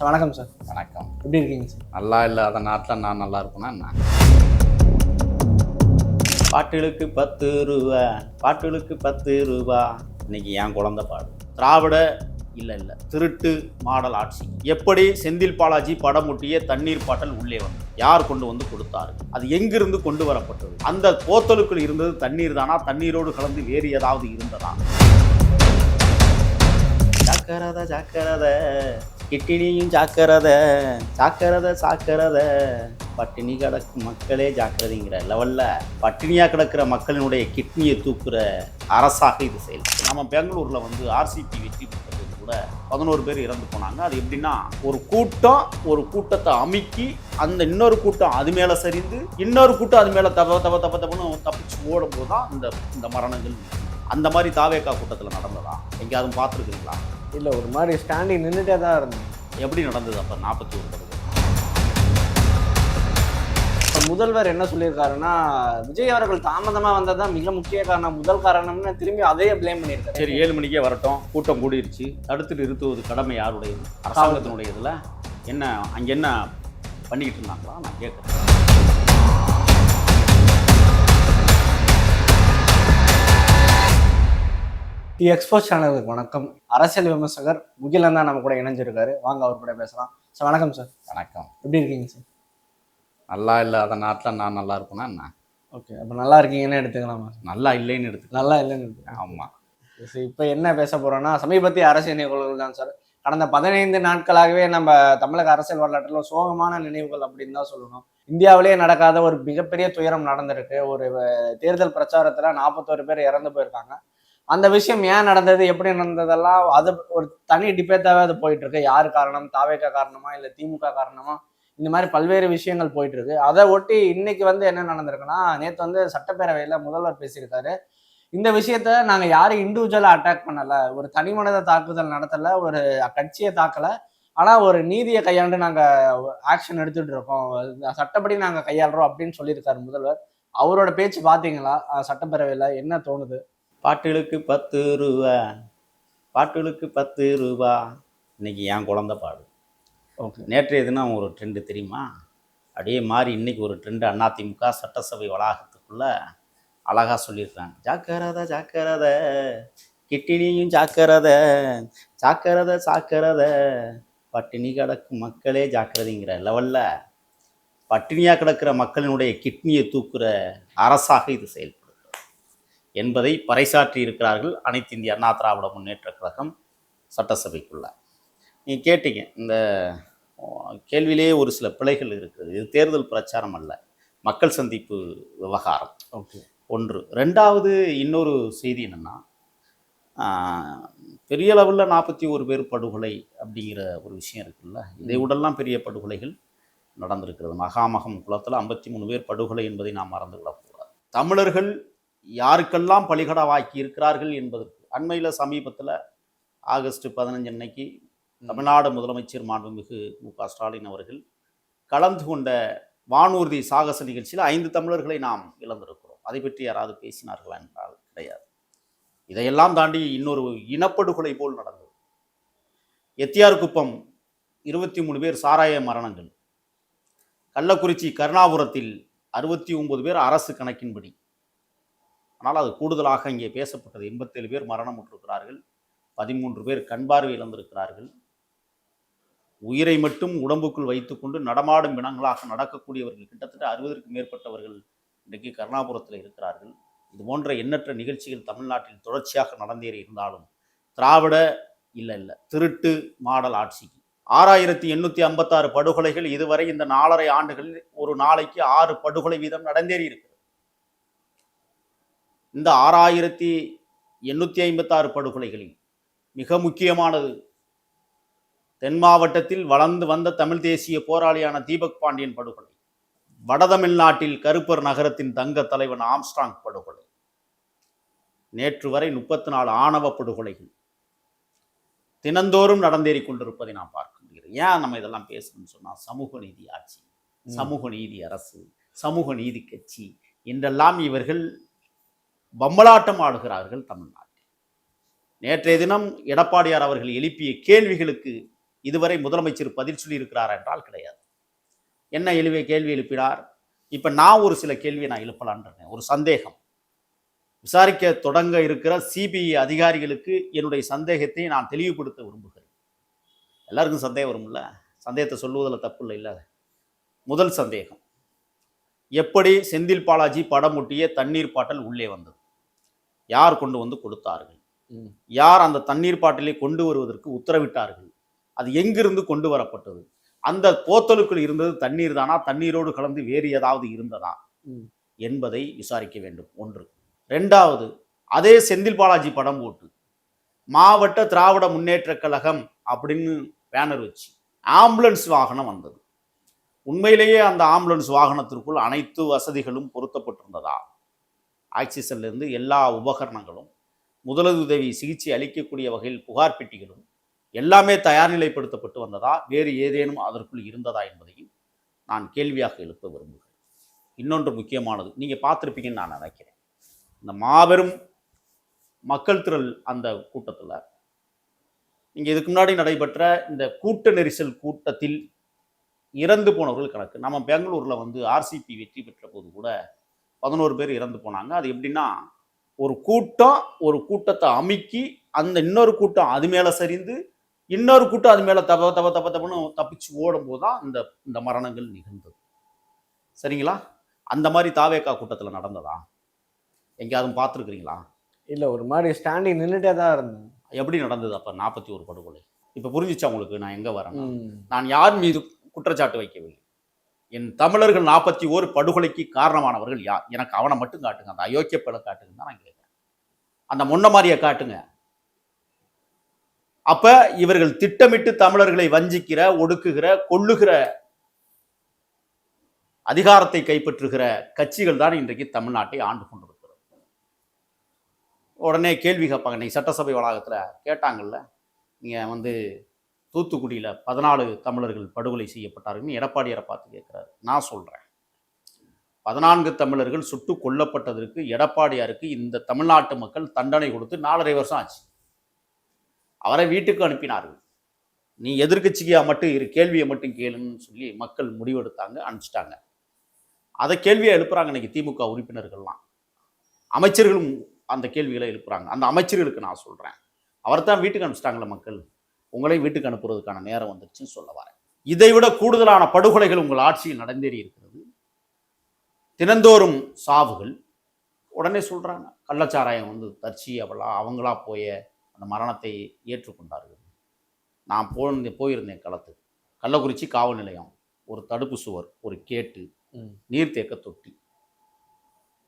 Sir வணக்கம் sir. வணக்கம். எப்படி இருக்கீங்க சார்? நல்லா இல்லாத நாட்டில் நான் நல்லா இருப்பேனா என்ன? பாட்டுகளுக்கு 10 ரூபா, பாட்டுகளுக்கு 10 ரூபா. இன்னைக்கு என் குழந்தை பாடு. திராவிட இல்லை திருட்டு மாடல் ஆட்சி. எப்படி செந்தில் பாலாஜி படம் முட்டிய தண்ணீர் பாட்டல் உள்ளே வந்து யார் கொண்டு வந்து கொடுத்தாரு? அது எங்கிருந்து கொண்டு வரப்பட்டது? அந்த போத்தலுக்குள் இருந்தது தண்ணீர் தானா? தண்ணீரோடு கலந்து வேறு ஏதாவது இருந்ததா? ஜாக்கிரதை ஜாக்கிரதை, கிட்டினியும் ஜாக்கிரதை, ஜாக்கிரதை பட்டினி கிடக்கும் மக்களே ஜாக்கிரதைங்கிற லெவலில் பட்டினியாக கிடக்கிற மக்களினுடைய கிட்னியை தூக்குற அரசாக இது செயல்படும். நம்ம பெங்களூரில் வந்து ஆர்சிபி வெற்றி பெற்றது கூட 11 பேர் இறந்து போனாங்க. அது எப்படின்னா, ஒரு கூட்டத்தை அமுக்கி அந்த இன்னொரு கூட்டம் அது மேலே சரிந்து இன்னொரு கூட்டம் அது மேலே தப்புன்னு தப்பிச்சு ஓடும்போது தான் இந்த மரணங்கள். அந்த மாதிரி தாவேக்கா கூட்டத்தில் நடந்ததா எங்கேயாவது பார்த்துருக்குங்களா? இல்லை, ஒரு மாதிரி ஸ்டாண்டிங் நின்றுட்டே தான் இருந்தேன். எப்படி நடந்தது அப்போ 41 பேர்? இப்போ முதல்வர் என்ன சொல்லியிருக்காருன்னா, விஜய் அவர்கள் தாமதமாக வந்தது தான் மிக முக்கிய காரணம், முதல் காரணம்னு திரும்பி அதையே பிளேம் பண்ணியிருக்காரு. சரி, 7 மணிக்கே வரட்டும், கூட்டம் கூடிருச்சு, தடுத்து நிறுத்துவது கடமை யாருடையது? அரசாங்கத்தினுடையதுல. என்ன அங்கே என்ன பண்ணிக்கிட்டு இருந்தாங்களா நான் கேட்குறேன். எக்ஸ்போஸ் சேனலுக்கு வணக்கம். அரசியல் விமர்சகர் முகிலன் தான் நம்ம கூட இணைஞ்சிருக்காரு. வாங்க அவர் கூட பேசலாம். சார் வணக்கம் சார். வணக்கம். எப்படி இருக்கீங்க சார்? நல்லா இல்லாத நாட்டில் நான் நல்லா இருப்பேனா என்ன? ஓகே, அப்போ நல்லா இருக்கீங்கன்னு எடுத்துக்கலாமா? நல்லா இல்லைன்னு எடுத்துக்கலாம். நல்லா இல்லைன்னு எடுத்துக்கலாம். ஆமாம். இப்போ என்ன பேச போகிறோன்னா, சமீபத்திய அரசியல் நிகழ்வுகள் தான் சார். கடந்த 15 நாட்களாகவே நம்ம தமிழக அரசியல் வரலாற்றில் சோகமான நினைவுகள் அப்படின்னு தான் சொல்லணும். இந்தியாவிலேயே நடக்காத ஒரு மிகப்பெரிய துயரம் நடந்திருக்கு. ஒரு தேர்தல் பிரச்சாரத்தில் 41 பேர் இறந்து போயிருக்காங்க. அந்த விஷயம் ஏன் நடந்தது, எப்படி நடந்ததெல்லாம் அது ஒரு தனி டிபேட்டாகவே அது போயிட்டு இருக்கு. யார் காரணம்? தாவேகா காரணமா, இல்லை திமுக காரணமா? இந்த மாதிரி பல்வேறு விஷயங்கள் போயிட்டு இருக்கு. அதை ஒட்டி இன்னைக்கு வந்து என்ன நடந்திருக்குன்னா, நேற்று வந்து சட்டப்பேரவையில் முதல்வர் பேசியிருக்காரு. இந்த விஷயத்த நாங்கள் யாரும் இண்டிவிஜுவலாக அட்டாக் பண்ணலை, ஒரு தனி மனித தாக்குதல் நடத்தலை, ஒரு கட்சியை தாக்கலை, ஆனால் ஒரு நீதியை கையாண்டு நாங்கள் ஆக்ஷன் எடுத்துட்டு இருக்கோம், சட்டப்படி நாங்கள் கையாளுறோம் அப்படின்னு சொல்லியிருக்காரு முதல்வர். அவரோட பேச்சு பார்த்தீங்களா சட்டப்பேரவையில்? என்ன தோணுது? பாட்டுகளுக்கு 10 ரூபா, பாட்டுகளுக்கு 10 ரூபா. இன்னைக்கு என் குழந்தை பாடு. ஓகே. நேற்றைய தினம் ஒரு ட்ரெண்டு தெரியுமா? அப்படியே மாறி இன்னைக்கு ஒரு ட்ரெண்டு. அதிமுக சட்டசபை வளாகத்துக்குள்ள அழகா சொல்லியிருக்காங்க. ஜாக்கிரதை ஜாக்கிரதை, கிட்டினியும் ஜாக்கிரதை, ஜாக்கிரதை பட்டினி கிடக்கும் மக்களே ஜாக்கிரதைங்கிற லெவலில் பட்டினியாக கிடக்கிற மக்களினுடைய கிட்னியை தூக்குற அரசாக இது செயல்படும் என்பதை பறைசாற்றி இருக்கிறார்கள் அனைத்து இந்திய அண்ணா திராவிட முன்னேற்ற கழகம் சட்டசபைக்குள்ள. நீங்கள் கேட்டீங்க, இந்த கேள்வியிலேயே ஒரு சில பிழைகள் இருக்குது. இது தேர்தல் பிரச்சாரம் அல்ல, மக்கள் சந்திப்பு விவகாரம். ஓகே. ஒன்று. ரெண்டாவது, இன்னொரு செய்தி என்னென்னா, பெரிய அளவில் 41 பேர் படுகொலை அப்படிங்கிற ஒரு விஷயம் இருக்குல்ல. இதை விடலாம் பெரிய படுகொலைகள் நடந்திருக்கிறது. மகாமகம் குளத்தில் 53 பேர் படுகொலை என்பதை நாம் மறந்துவிடக்கூடாது. தமிழர்கள் யாருக்கெல்லாம் பலிகடாவாக்கி இருக்கிறார்கள் என்பதற்கு அண்மையில் சமீபத்தில் ஆகஸ்ட் 15 அன்னைக்கு தமிழ்நாடு முதலமைச்சர் மாண்புமிகு மு.க. ஸ்டாலின் அவர்கள் கலந்து கொண்ட வானூர்தி சாகச நிகழ்ச்சியில் 5 தமிழர்களை நாம் இழந்திருக்கிறோம். அதை பற்றி யாராவது பேசினார்களா என்றால் கிடையாது. இதையெல்லாம் தாண்டி இன்னொரு இனப்படுகொலை போல் நடந்தது. எத்தியார்குப்பம் 23 பேர் சாராய மரணங்கள். கள்ளக்குறிச்சி கருணாபுரத்தில் 69 பேர் அரசு கணக்கின்படி. ஆனால் அது கூடுதலாக இங்கே பேசப்பட்டது. 87 பேர் மரணம் உற்றிருக்கிறார்கள், 13 பேர் கண் பார்வை இழந்திருக்கிறார்கள். உயிரை மட்டும் உடம்புக்குள் வைத்துக்கொண்டு நடமாடும் பிணங்களாக நடக்கக்கூடியவர்கள் கிட்டத்தட்ட 60க்கும் மேற்பட்டவர்கள் இன்றைக்கு கருணாபுரத்தில் இருக்கிறார்கள். இது போன்ற எண்ணற்ற நிகழ்ச்சிகள் தமிழ்நாட்டில் தொடர்ச்சியாக நடந்தேறி இருந்தாலும் திராவிட இல்லை திருட்டு மாடல் ஆட்சிக்கு 6856 படுகொலைகள் இதுவரை இந்த 4.5 ஆண்டுகளில் ஒரு நாளைக்கு 6 படுகொலை வீதம் நடந்தேறி இருக்கிறது. இந்த 6856 படுகொலைகளில் மிக முக்கியமானது தென் மாவட்டத்தில் வளர்ந்து வந்த தமிழ் தேசிய போராளியான தீபக் பாண்டியன் படுகொலை, வடதமிழ்நாட்டில் கருப்பர் நகரத்தின் தங்க தலைவன் ஆம்ஸ்ட்ராங் படுகொலை, நேற்று வரை 34 ஆணவ படுகொலைகள் தினந்தோறும் நடந்தேறி கொண்டிருப்பதை நாம் பார்க்க முடிகிறது. ஏன் நம்ம இதெல்லாம் பேசணும்னு சொன்னால், சமூக நீதி ஆட்சி, சமூக நீதி அரசு, சமூக நீதி கட்சி என்றெல்லாம் இவர்கள் பம்பலாட்டம் ஆடுகிறார்கள் தமிழ்நாட்டில். நேற்றைய தினம் எடப்பாடியார் அவர்கள் எழுப்பிய கேள்விகளுக்கு இதுவரை முதலமைச்சர் பதில் சொல்லி இருக்கிறார் என்றால் கிடையாது. என்ன கேள்வி எழுப்பினார்? இப்ப நான் ஒரு சில கேள்வியை நான் எழுப்பலான் ஒரு சந்தேகம். விசாரிக்க தொடங்க இருக்கிற சிபிஐ அதிகாரிகளுக்கு என்னுடைய சந்தேகத்தை நான் தெளிவுபடுத்த விரும்புகிறேன். எல்லாருக்கும் சந்தேகம் வரும்ல, சந்தேகத்தை சொல்லுவதில் தப்பு இல்லை. இல்லை, முதல் சந்தேகம், எப்படி செந்தில் பாலாஜி படம் ஒட்டிய தண்ணீர் பாட்டில் உள்ளே வந்தது? யார் கொண்டு வந்து கொடுத்தார்கள்? யார் அந்த தண்ணீர் பாட்டிலை கொண்டு வருவதற்கு உத்தரவிட்டார்கள்? அது எங்கிருந்து கொண்டு வரப்பட்டது? அந்த போத்தலுக்குள் இருந்தது தண்ணீர் தானா, தண்ணீரோடு கலந்து வேறு ஏதாவது இருந்ததா என்பதை விசாரிக்க வேண்டும். ஒன்று. ரெண்டாவது, அதே செந்தில் பாலாஜி படம் போட்டு மாவட்ட திராவிட முன்னேற்ற கழகம் அப்படின்னு பேனர் வச்சு ஆம்புலன்ஸ் வாகனம் வந்தது. உண்மையிலேயே அந்த ஆம்புலன்ஸ் வாகனத்திற்குள் அனைத்து வசதிகளும் பொருத்தப்பட்டிருந்ததா? ஆக்சிஜன்ல இருந்து எல்லா உபகரணங்களும், முதலுதவி சிகிச்சை அளிக்கக்கூடிய வகையில் புகார் பெட்டிகளும் எல்லாமே தயார் நிலைப்படுத்தப்பட்டு வந்ததா? வேறு ஏதேனும் அதற்குள் இருந்ததா என்பதையும் நான் கேள்வியாக எழுப்ப விரும்புகிறேன். இன்னொன்று முக்கியமானது, நீங்க பார்த்துருப்பீங்கன்னு நான் நினைக்கிறேன். இந்த மாபெரும் மக்கள் திரள் அந்த கூட்டத்தில், நீங்க இதுக்கு முன்னாடி நடைபெற்ற இந்த கூட்ட நெரிசல் கூட்டத்தில் இறந்து போனவர்கள் கணக்கு. நம்ம பெங்களூர்ல வந்து ஆர்சிபி வெற்றி பெற்ற போது கூட 11 பேர் இறந்து போனாங்க. அது எப்படின்னா, ஒரு கூட்டத்தை அமுக்கி அந்த இன்னொரு கூட்டம் அது மேல சரிந்து இன்னொரு கூட்டம் அது மேல தப்புன்னு தப்பிச்சு ஓடும் போதுதான் இந்த மரணங்கள் நிகழ்ந்தது. சரிங்களா? அந்த மாதிரி தாவேக்கா கூட்டத்தில் நடந்ததா? எங்கேயாவது பார்த்துருக்குறீங்களா? இல்ல, ஒரு மாதிரி ஸ்டாண்டிங் நின்றுட்டே தான் இருந்தேன். எப்படி நடந்தது அப்ப 41 படுகொலை? இப்ப புரிஞ்சுச்சா உங்களுக்கு நான் எங்க வரேன்? நான் யார் மீது குற்றச்சாட்டு வைக்கவில்லை. என் தமிழர்கள் 41 படுகொலைக்கு காரணமானவர்கள் யார்? எனக்கு அவனை மட்டும் காட்டுங்க, அந்த அயோக்கிய பல காட்டுங்க தான் நான் கேட்கிறேன். அந்த முன்ன மாதிரியை காட்டுங்க. அப்ப இவர்கள் திட்டமிட்டு தமிழர்களை வஞ்சிக்கிற, ஒடுக்குகிற, கொல்லுகிற, அதிகாரத்தை கைப்பற்றுகிற கட்சிகள் தான் இன்றைக்கு தமிழ்நாட்டை ஆண்டு கொண்டிருக்கிறது. உடனே கேள்வி கேட்பாங்க. இன்னைக்கு சட்டசபை வளாகத்துல கேட்டாங்கல்ல, நீங்க வந்து தூத்துக்குடியில 14 தமிழர்கள் படுகொலை செய்யப்பட்டார்கள் எடப்பாடியாரை பார்த்து கேட்கிறாரு. நான் சொல்றேன், 14 தமிழர்கள் சுட்டு கொல்லப்பட்டதற்கு எடப்பாடியாருக்கு இந்த தமிழ்நாட்டு மக்கள் தண்டனை கொடுத்து 4.5 வருஷம் ஆச்சு. அவரை வீட்டுக்கு அனுப்பினார்கள். நீ எதிர்கட்சியா மட்டும் இரு, கேள்வியை மட்டும் கேளுன்னு சொல்லி மக்கள் முடிவெடுத்தாங்க, அனுப்பிச்சிட்டாங்க. அதை கேள்வியை எழுப்புறாங்க இன்னைக்கு திமுக உறுப்பினர்கள்லாம். அமைச்சர்களும் அந்த கேள்விகளை எழுப்புறாங்க. அந்த அமைச்சர்களுக்கு நான் சொல்றேன், அவர் தான் வீட்டுக்கு அனுப்பிச்சிட்டாங்களே மக்கள், உங்களை வீட்டுக்கு அனுப்புறதுக்கான நேரம் வந்துருச்சுன்னு சொல்ல வரேன். இதைவிட கூடுதலான படுகொலைகள் உங்கள் ஆட்சியில் நடந்தேறி இருக்கிறது. தினந்தோறும் சாவுகள். உடனே சொல்றாங்க கள்ளச்சாராயம் வந்து தர்ச்சி அவங்களா போய அந்த மரணத்தை ஏற்றுக்கொண்டார்கள். நான் போயிருந்தேன் களத்துக்கு. கள்ளக்குறிச்சி காவல் நிலையம், ஒரு தடுப்பு சுவர், ஒரு கேட்டு, நீர்த்தேக்க தொட்டி.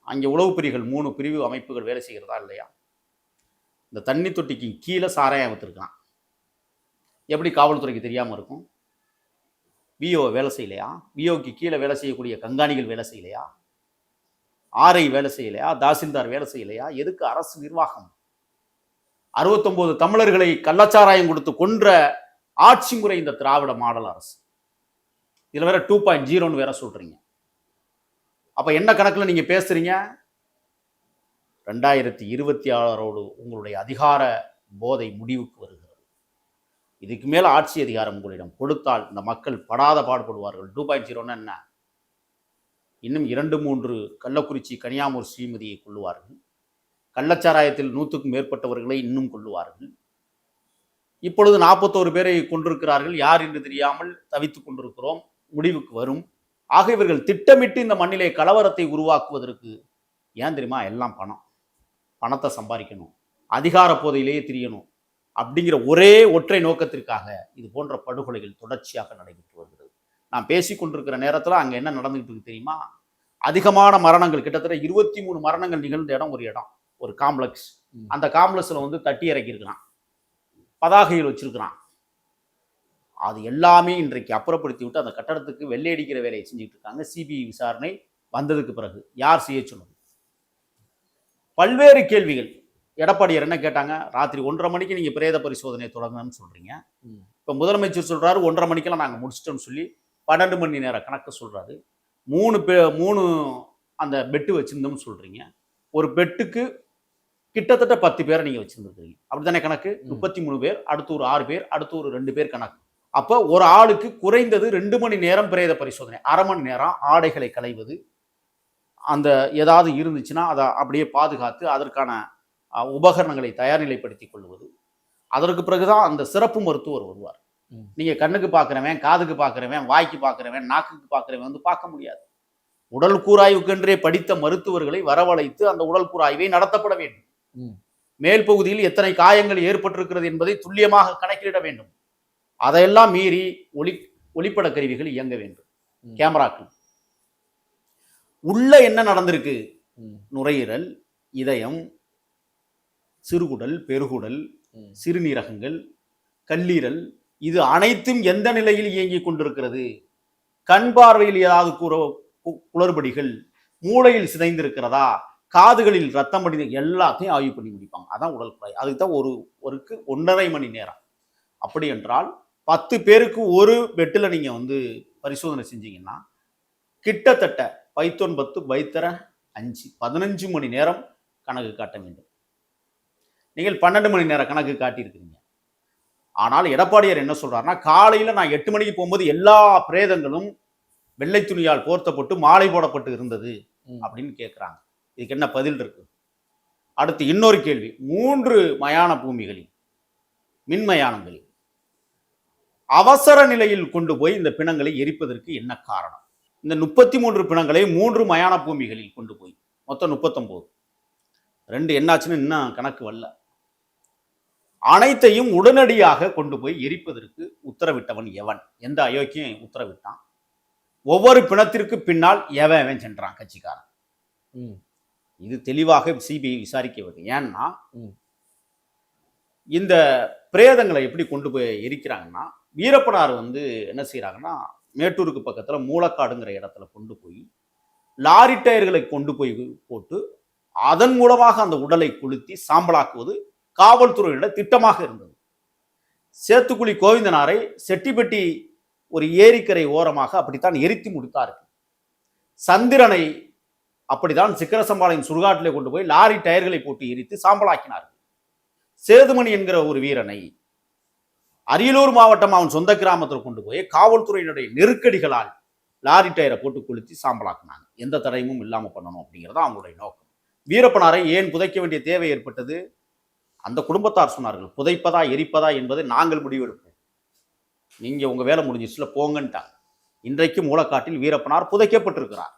அங்கே உளவு பிரிவுகள் 3 பிரிவு அமைப்புகள் வேலை செய்கிறதா இல்லையா? இந்த தண்ணி தொட்டிக்கு கீழே சாராயம் விற்றுருக்கான். எப்படி காவல்துறைக்கு தெரியாமல் இருக்கும்? விஓ வேலை செய்யலையா? விஓக்கு கீழே வேலை செய்யக்கூடிய கண்காணிகள் வேலை செய்யலையா? ஆர்ஐ வேலை செய்யலையா? தாசில்தார் வேலை செய்யலையா? எதுக்கு அரசு நிர்வாகம்? 69 தமிழர்களை கள்ளச்சாராயம் கொடுத்து கொன்ற ஆட்சி முறை இந்த திராவிட மாடல் அரசு. இதுல வேற 2.0ன்னு வேற சொல்றீங்க. அப்ப என்ன கணக்குல நீங்க பேசுறீங்க? 2026 உங்களுடைய அதிகார போதை முடிவுக்கு வருகிறது. இதுக்கு மேல ஆட்சி அதிகாரம் உங்களிடம் கொடுத்தால் இந்த மக்கள் படாத பாடுபடுவார்கள். 2.0ன்னா என்ன? இன்னும் 2-3 கள்ளக்குறிச்சி கனியாமூர் ஸ்ரீமதியை கொள்ளுவார்கள். கள்ளச்சாராயத்தில் 100க்கும் மேற்பட்டவர்களை இன்னும் கொள்ளுவார்கள். இப்பொழுது 41 பேரை கொண்டிருக்கிறார்கள். யார் என்று தெரியாமல் தவித்துக் கொண்டிருக்கிறோம். முடிவுக்கு வரும். ஆக இவர்கள் திட்டமிட்டு இந்த மண்ணிலே கலவரத்தை உருவாக்குவதற்கு, ஏன் தெரியுமா? எல்லாம் பணத்தை சம்பாதிக்கணும், அதிகார போதையிலேயே திரியணும் அப்படிங்கிற ஒரே ஒற்றை நோக்கத்திற்காக இது போன்ற படுகொலைகள் தொடர்ச்சியாக நடைபெற்று வருகிறது. நான் பேசி கொண்டிருக்கிற நேரத்தில் அங்கே என்ன நடந்துகிட்டு இருக்கு தெரியுமா? அதிகமான மரணங்கள், கிட்டத்தட்ட 23 மரணங்கள் நிகழ்ந்த இடம் ஒரு காம்ப்ளெக்ஸ். அந்த காம்ப்ளெக்ஸ்ல வந்து தட்டி இறக்கியிருக்கிறான், பதாகைகள் வச்சிருக்கிறான். அது எல்லாமே இன்றைக்கு அப்புறப்படுத்தி விட்டு அந்த கட்டடத்துக்கு வெள்ளை அடிக்கிற வேலையை செஞ்சுட்டு இருக்காங்க. சிபிஐ விசாரணை வந்ததுக்கு பிறகு யார் செய்ய சொன்னது? பல்வேறு கேள்விகள். எடப்பாடியார் என்ன கேட்டாங்க? ராத்திரி 1:30 மணிக்கு நீங்க பிரேத பரிசோதனை தொடங்கணும்னு சொல்றீங்க. இப்ப முதலமைச்சர் சொல்றாரு 1:30 மணிக்கெல்லாம் நாங்க முடிச்சிட்டோம்னு சொல்லி 12 மணி நேர கணக்கு சொல்றாரு. 3 அந்த பெட்டு வச்சிருந்தோம்னு சொல்றீங்க. ஒரு பெட்டுக்கு கிட்டத்தட்ட 10 பேரை நீங்க வச்சிருந்துருக்கீங்க. அப்படித்தானே கணக்கு? 33 பேர், அடுத்து ஒரு 6 பேர், அடுத்து ஒரு 2 பேர் கணக்கு. அப்போ ஒரு ஆளுக்கு குறைந்தது 2 மணி நேரம் பிரேத பரிசோதனை, அரை மணி நேரம் ஆடைகளை களைவது, அந்த ஏதாவது இருந்துச்சுன்னா அதை அப்படியே பாதுகாத்து அதற்கான உபகரணங்களை தயார்நிலைப்படுத்திக் கொள்வது. அதற்கு பிறகுதான் அந்த சிறப்பு மருத்துவர் வருவார். நீங்க கண்ணுக்கு பார்க்குறவன், காதுக்கு பார்க்குறவன், வாய்க்கு பார்க்குறவன், நாக்குக்கு பார்க்குறவன் வந்து பார்க்க முடியாது. உடல் கூராய்வுக்கென்றே படித்த மருத்துவர்களை வரவழைத்து அந்த உடல் கூராய்வை நடத்தப்பட வேண்டும். மேல் பகுதியில் எத்தனை காயங்கள் ஏற்பட்டிருக்கிறது என்பதை துல்லியமாக கணக்கிட வேண்டும். அதையெல்லாம் மீறி ஒளிப்பட கருவிகள் இயங்க வேண்டும், கேமராக்கள். உள்ள என்ன நடந்திருக்கு? நுரையீரல், இதயம், சிறுகுடல், பெருகுடல், சிறுநீரகங்கள், கல்லீரல், இது அனைத்தும் எந்த நிலையில் இயங்கிக் கொண்டிருக்கிறது? கண் பார்வையில் ஏதாவது குளறுபடிகள், மூளையில் சிதைந்திருக்கிறதா, காதுகளில் ரத்தம் படிந்து, எல்லாத்தையும் ஆய்வு பண்ணி முடிப்பாங்க. அதான் உடல் குழாய். அதுக்கு தான் ஒருக்கு 1.5 மணி நேரம். அப்படி என்றால் 10 பேருக்கு ஒரு பெட்டில் நீங்க வந்து பரிசோதனை செஞ்சீங்கன்னா கிட்டத்தட்ட 19 பைத்தர 5 15 மணி நேரம் கணக்கு காட்ட வேண்டும். நீங்கள் 12 மணி நேரம் கணக்கு காட்டியிருக்கிறீங்க. ஆனால் எடப்பாடியார் என்ன சொல்றாருன்னா, காலையில் நான் 8 மணிக்கு போகும்போது எல்லா பிரேதங்களும் வெள்ளை துணியால் போர்த்தப்பட்டு மாலை போடப்பட்டு இருந்தது அப்படின்னு கேட்குறாங்க. இதுக்கு என்ன பதில் இருக்கு? அடுத்து இன்னொரு கேள்வி. 3 மயான பூமிகளில், மின்மயானங்களில் அவசர நிலையில் கொண்டு போய் இந்த பிணங்களை எரிப்பதற்கு என்ன காரணம்? இந்த 33 பிணங்களை 3 மயான பூமிகளில் கொண்டு போய், மொத்தம் 39, 2 என்னாச்சுன்னு இன்னும் கணக்கு வரல, அனைத்தையும் உடனடியாக கொண்டு போய் எரிப்பதற்கு உத்தரவிட்டவன் எவன்? எந்த அயோக்கியம் உத்தரவிட்டான்? ஒவ்வொரு பிணத்திற்கு பின்னால் எவன் சென்றான்? கட்சிக்காரன். இது தெளிவாக சிபிஐ விசாரிக்க வேண்டும். ஏன்னா இந்த பிரேதங்களை எப்படி கொண்டு போய் எரிக்கிறாங்கன்னா, வீரப்பனார் வந்து என்ன செய்யறாங்கன்னா, மேட்டூருக்கு பக்கத்துல மூலக்காடுங்கிற இடத்துல கொண்டு போய் லாரி டயர்களை கொண்டு போய் போட்டு அதன் மூலமாக அந்த உடலை கொளுத்தி சாம்பலாக்குவது காவல்துறையிட திட்டமாக இருந்தது. சேத்துக்குழி கோவிந்தனாரை செட்டிப்பட்டி ஒரு ஏரிக்கரை ஓரமாக அப்படித்தான் எரித்து முடித்தார்கள். சந்திரனை அப்படித்தான் சிக்கரசம்பாளையம் சுடுகாட்டிலே கொண்டு போய் லாரி டயர்களை போட்டு எரித்து சாம்பலாக்கினார்கள். சேதுமணி என்கிற ஒரு வீரனை அரியலூர் மாவட்டம் அவன் சொந்த கிராமத்தில் கொண்டு போய் காவல்துறையினுடைய நெருக்கடிகளால் லாரி டயரை போட்டு கொளுத்தி சாம்பலாக்கினாங்க. எந்த தடையும் இல்லாம பண்ணணும் அப்படிங்கிறது அவங்களுடைய நோக்கம். வீரப்பனாரை ஏன் புதைக்க வேண்டிய தேவை ஏற்பட்டது? அந்த குடும்பத்தார் சொன்னார்கள், புதைப்பதா எரிப்பதா என்பதை நாங்கள் முடிவெடுப்போம், நீங்க உங்க வேலை முடிஞ்சிச்சுல போங்கன்ட்டாங்க. இன்றைக்கு மூலக்காட்டில் வீரப்பனார் புதைக்கப்பட்டிருக்கிறார்.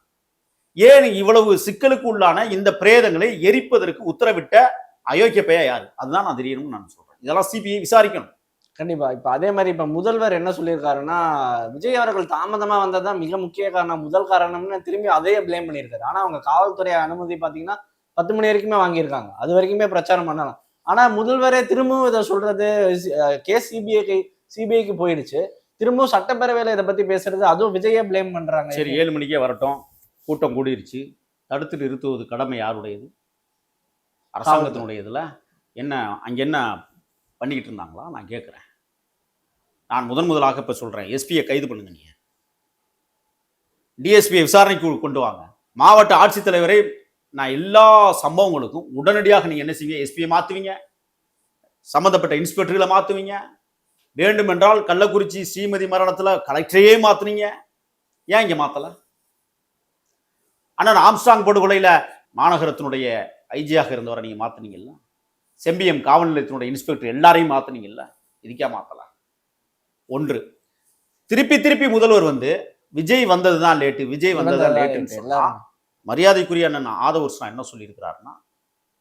ஏன் இவ்வளவு சிக்கலுக்கு உள்ளான இந்த பிரேதங்களை எரிப்பதற்கு உத்தரவிட்ட அயோக்கிய பெயா யாரு? அதுதான் நான் தெரியணும்னு நான் சொல்றேன். இதெல்லாம் சிபிஐ விசாரிக்கணும். கண்டிப்பா. இப்ப அதே மாதிரி இப்ப முதல்வர் என்ன சொல்லியிருக்காருன்னா, விஜய் அவர்கள் தாமதமா வந்ததுதான் மிக முக்கிய காரணம், முதல் காரணம்னு திரும்பி அதையே பிளேம் பண்ணியிருக்காரு. ஆனா அவங்க காவல்துறை அனுமதி பாத்தீங்கன்னா 10 மணி வரைக்குமே வாங்கியிருக்காங்க. அது வரைக்குமே பிரச்சாரம் பண்ணலாம். ஆனா முதல்வரே திரும்பவும் இதை சொல்றது, கேஸ் சிபிஐக்கு போயிடுச்சு, திரும்பவும் சட்டப்பேரவையில இதை பத்தி பேசுறது, அதுவும் விஜயே பிளேம் பண்றாங்க. சரி, 7 மணிக்கே வரட்டும், கூட்டம் கூடிருச்சு, தடுத்து நிறுத்துவது கடமை யாருடையது? அரசாங்கத்தினுடையதுல. என்ன அங்க என்ன பண்ணிக்கிட்டு இருந்தாங்களா? நான் கேட்குறேன். நான் முதலாக இப்ப சொல்றேன், எஸ்பியை கைது பண்ணுங்க, நீங்க டிஎஸ்பியை விசாரணைக்கு கொண்டு வாங்க, மாவட்ட ஆட்சித்தலைவரை. நான் எல்லா சம்பவங்களுக்கும் உடனடியாக நீங்க என்ன செய்வீங்க? எஸ்பியை மாத்துவீங்க, சம்பந்தப்பட்ட இன்ஸ்பெக்டர்களை மாத்துவீங்க, வேண்டுமென்றால் கள்ளக்குறிச்சி ஸ்ரீமதி மரணத்துல கலெக்டரையே மாத்துனீங்க. ஏன் இங்க மாத்தல? அண்ணன் ஆம்ஸ்ட்ராங் படுகொலையில மாநகரத்தினுடைய ஐஜியாக இருந்தவரை நீங்க மாத்துனீங்கல்ல, செம்பியம் காவல் நிலையத்தினுடைய இன்ஸ்பெக்டர் எல்லாரையும் மாத்துனீங்கல்ல, இதுக்கே மாத்தல? ஒன்று. திருப்பி முதல்வர் வந்து விஜய் வந்ததுதான் லேட்டு, விஜய் வந்ததுதான் லேட்டுன்னு சொன்னா, மரியாதைக்குரிய அண்ணன் ஆதவர்ஷன் என்ன சொல்லியிருக்கிறாருன்னா,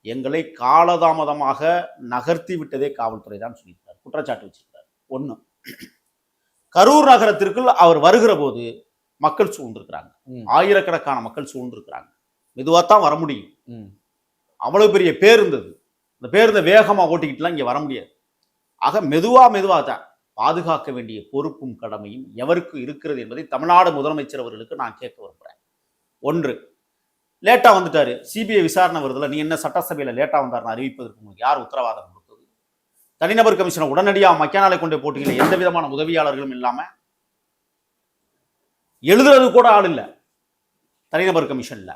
எங்களை காலதாமதமாக நகர்த்தி விட்டதே காவல்துறை தான் சொல்லியிருக்காரு, குற்றச்சாட்டு வச்சிருக்காரு. ஒண்ணு. கரூர் நகரத்திற்குள் அவர் வருகிற போது மக்கள் சூழ்ந்திருக்கிறாங்க, ஆயிரக்கணக்கான மக்கள் சூழ்ந்திருக்கிறாங்க, மெதுவாத்தான் வர முடியும், அவ்வளவு பெரிய பேருந்தது, இந்த பேருந்தை வேகமா ஓட்டிக்கிட்டுலாம் இங்க வர முடியாது. ஆக மெதுவா தான் பாதுகாக்க வேண்டிய பொறுப்பும் கடமையும் எவருக்கு இருக்கிறது என்பதை தமிழ்நாடு முதலமைச்சர் அவர்களுக்கு நான் கேட்க விரும்புறேன். ஒன்று, லேட்டா வந்துட்டாரு, சிபிஐ விசாரணை வருதுல, நீ என்ன சட்டசபையில லேட்டா வந்தாருன்னு அறிவிப்பதற்கு உங்களுக்கு யார் உத்தரவாதம் கொடுத்தது? தனிநபர் கமிஷனை உடனடியாக மக்கானாலை கொண்டு போட்டியில் எந்த விதமான உதவியாளர்களும் இல்லாம, எழுதுறது கூட ஆள் இல்லை தனிநபர் கமிஷன்ல,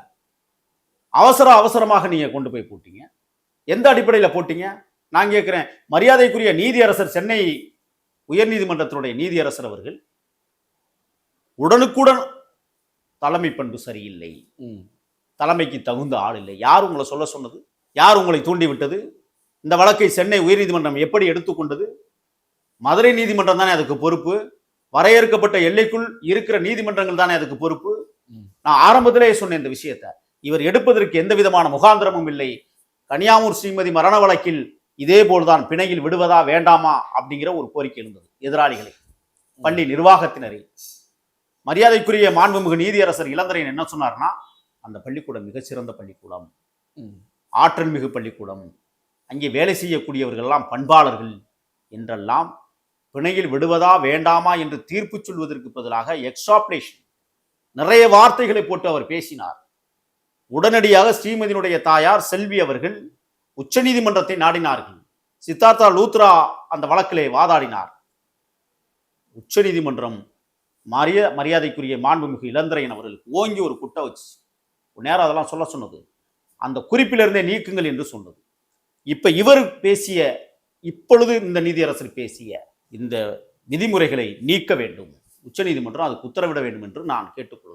அவசரமாக நீங்க கொண்டு போய் போட்டீங்க. எந்த அடிப்படையில் போட்டீங்க? நான் கேட்கிறேன். மரியாதைக்குரிய நீதியரசர் சென்னை உயர்நீதிமன்றத்தினுடைய நீதியரசர் அவர்கள் உடனுக்குடன் தலைமை பண்பு சரியில்லை, தலைமைக்கு தகுந்த ஆள் இல்லை. யார் உங்களை சொல்ல சொன்னது? யார் உங்களை தூண்டிவிட்டது? இந்த வழக்கை சென்னை உயர்நீதிமன்றம் எப்படி எடுத்துக்கொண்டது? மதுரை நீதிமன்றம் தானே அதுக்கு பொறுப்பு. வரையறுக்கப்பட்ட எல்லைக்குள் இருக்கிற நீதிமன்றங்கள் தானே அதுக்கு பொறுப்பு. நான் ஆரம்பத்திலே சொன்ன இந்த விஷயத்தை இவர் எடுப்பதற்கு எந்த விதமான முகாந்திரமும் இல்லை. கனியாமூர் ஸ்ரீமதி மரண வழக்கில் இதே போல்தான் பிணையில் விடுவதா வேண்டாமா அப்படிங்கிற ஒரு கோரிக்கை இருந்தது. எதிராளிகளை, பள்ளி நிர்வாகத்தினரை. மரியாதைக்குரிய மாண்புமிகு நீதியரசர் இளந்திரையன் என்ன சொன்னார்னா, அந்த பள்ளிக்கூடம் மிகச்சிறந்த பள்ளிக்கூடம், ஆற்றல் மிகு பள்ளிக்கூடம், அங்கே வேலை செய்யக்கூடியவர்கள் எல்லாம் பண்பாளர்கள் என்றெல்லாம் பிணையில் விடுவதா வேண்டாமா என்று தீர்ப்பு சொல்வதற்கு பதிலாக எக்ஸ்ட்ராப்ளேஷன் நிறைய வார்த்தைகளை போட்டு அவர் பேசினார். உடனடியாக ஸ்ரீமதியினுடைய தாயார் செல்வி அவர்கள் உச்சநீதிமன்றத்தை நாடினார்கள். சித்தார்த்தா லூத்ரா அந்த வழக்கிலே வாதாடினார். உச்சநீதிமன்றம் மரியாதைக்குரிய மாண்புமிகு இளந்திரையன் அவர்களுக்கு ஓங்கி ஒரு குட்டை வச்சு நேரம் அதெல்லாம் சொல்ல சொன்னது. அந்த குறிப்பிலிருந்தே நீக்குங்கள் என்று சொன்னது. இப்ப இவர் பேசிய, இப்பொழுது இந்த நீதியரசர் பேசிய இந்த விதிமுறைகளை நீக்க வேண்டும், உச்சநீதிமன்றம் அதுக்கு உத்தரவிட வேண்டும் என்று நான் கேட்டுக்கொள்கிறேன்.